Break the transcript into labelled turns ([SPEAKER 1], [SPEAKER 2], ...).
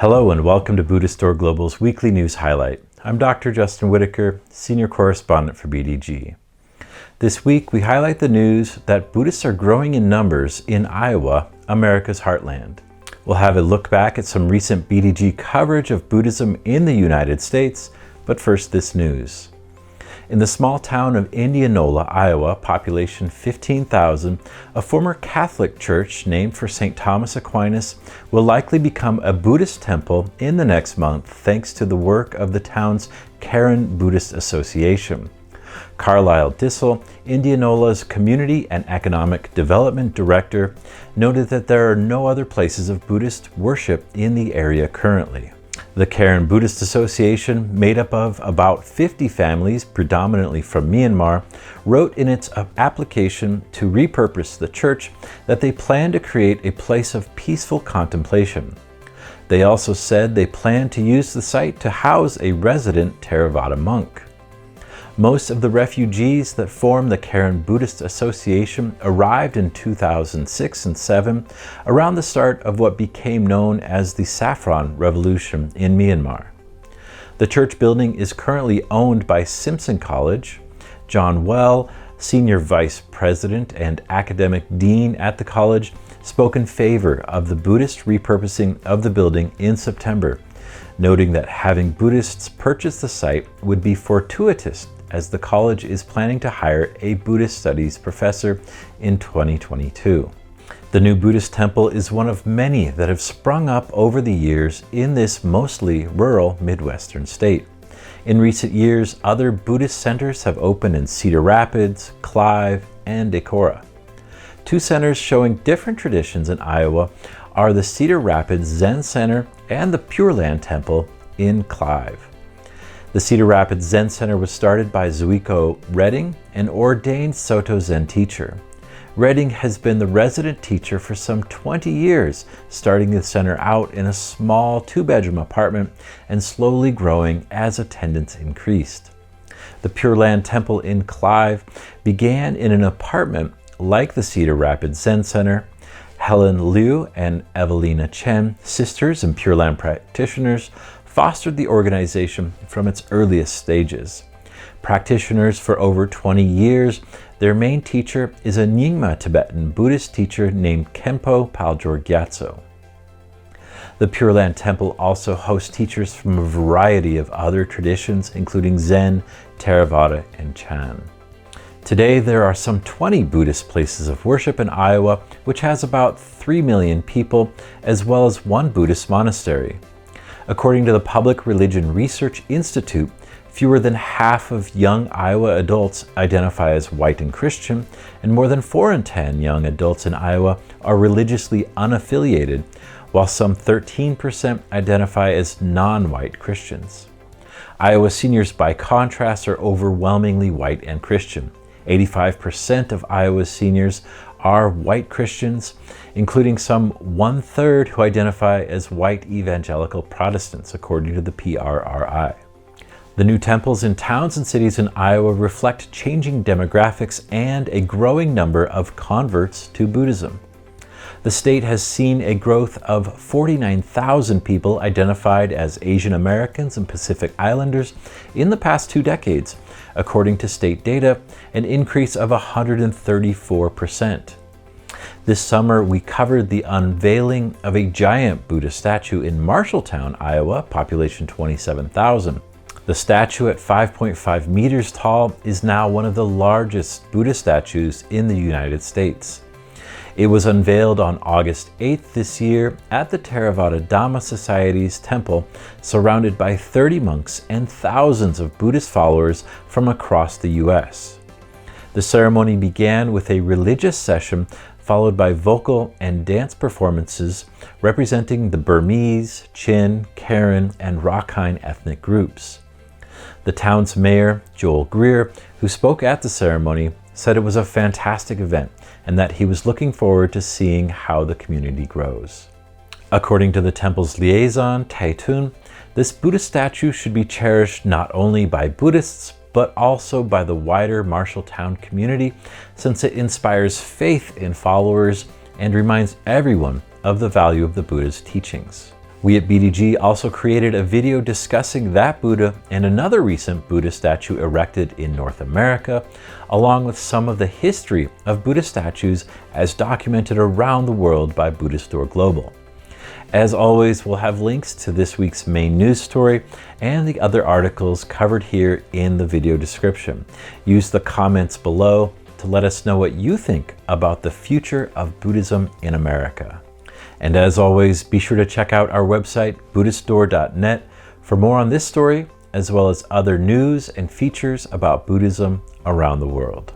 [SPEAKER 1] Hello and welcome to Buddhist Store Global's weekly news highlight. I'm Dr. Justin Whitaker, Senior Correspondent for BDG. This week we highlight the news that Buddhists are growing in numbers in Iowa, America's Heartland. We'll have a look back at some recent BDG coverage of Buddhism in the United States, but first this news. In the small town of Indianola, Iowa, population 15,000, a former Catholic church named for St. Thomas Aquinas will likely become a Buddhist temple in the next month thanks to the work of the town's Karen Buddhist Association. Carlisle Dissel, Indianola's Community and Economic Development Director, noted that there are no other places of Buddhist worship in the area currently. The Karen Buddhist Association, made up of about 50 families, predominantly from Myanmar, wrote in its application to repurpose the church that they plan to create a place of peaceful contemplation. They also said they plan to use the site to house a resident Theravada monk. Most of the refugees that form the Karen Buddhist Association arrived in 2006 and 2007, around the start of what became known as the Saffron Revolution in Myanmar. The church building is currently owned by Simpson College. John Well, Senior Vice President and Academic Dean at the college, spoke in favor of the Buddhist repurposing of the building in September, noting that having Buddhists purchase the site would be fortuitous as the college is planning to hire a Buddhist studies professor in 2022. The new Buddhist temple is one of many that have sprung up over the years in this mostly rural Midwestern state. In recent years, other Buddhist centers have opened in Cedar Rapids, Clive, and Decorah. Two centers showing different traditions in Iowa are the Cedar Rapids Zen Center and the Pure Land Temple in Clive. The Cedar Rapids Zen Center was started by Zuiko Redding, an ordained Soto Zen teacher. Redding has been the resident teacher for some 20 years, starting the center out in a small 2-bedroom apartment and slowly growing as attendance increased. The Pure Land Temple in Clive began in an apartment like the Cedar Rapids Zen Center. Helen Liu and Evelina Chen, sisters and Pure Land practitioners, fostered the organization from its earliest stages. Practitioners for over 20 years, their main teacher is a Nyingma Tibetan Buddhist teacher named Khenpo Paljor Gyatso. The Pure Land Temple also hosts teachers from a variety of other traditions, including Zen, Theravada, and Chan. Today, there are some 20 Buddhist places of worship in Iowa, which has about 3 million people, as well as one Buddhist monastery. According to the Public Religion Research Institute, fewer than half of young Iowa adults identify as white and Christian, and more than 4 in 10 young adults in Iowa are religiously unaffiliated, while some 13% identify as non-white Christians. Iowa seniors, by contrast, are overwhelmingly white and Christian. 85% of Iowa's seniors are white Christians, including some 1/3 who identify as white evangelical Protestants, according to the PRRI. The new temples in towns and cities in Iowa reflect changing demographics and a growing number of converts to Buddhism. The state has seen a growth of 49,000 people identified as Asian Americans and Pacific Islanders in the past 2 decades, according to state data, an increase of 134%. This summer, we covered the unveiling of a giant Buddha statue in Marshalltown, Iowa, population 27,000. The statue, at 5.5 meters tall, is now one of the largest Buddha statues in the United States. It was unveiled on August 8th this year at the Theravada Dhamma Society's temple, surrounded by 30 monks and thousands of Buddhist followers from across the U.S. The ceremony began with a religious session, followed by vocal and dance performances representing the Burmese, Chin, Karen, and Rakhine ethnic groups. The town's mayor, Joel Greer, who spoke at the ceremony, said it was a fantastic event and that he was looking forward to seeing how the community grows. According to the temple's liaison, Tai Tun, this Buddha statue should be cherished not only by Buddhists, but also by the wider Marshalltown community, since it inspires faith in followers and reminds everyone of the value of the Buddha's teachings. We at BDG also created a video discussing that Buddha and another recent Buddha statue erected in North America, along with some of the history of Buddha statues as documented around the world by Buddhist Store Global. As always, we'll have links to this week's main news story and the other articles covered here in the video description. Use the comments below to let us know what you think about the future of Buddhism in America. And as always, be sure to check out our website, buddhiststore.net, for more on this story, as well as other news and features about Buddhism around the world.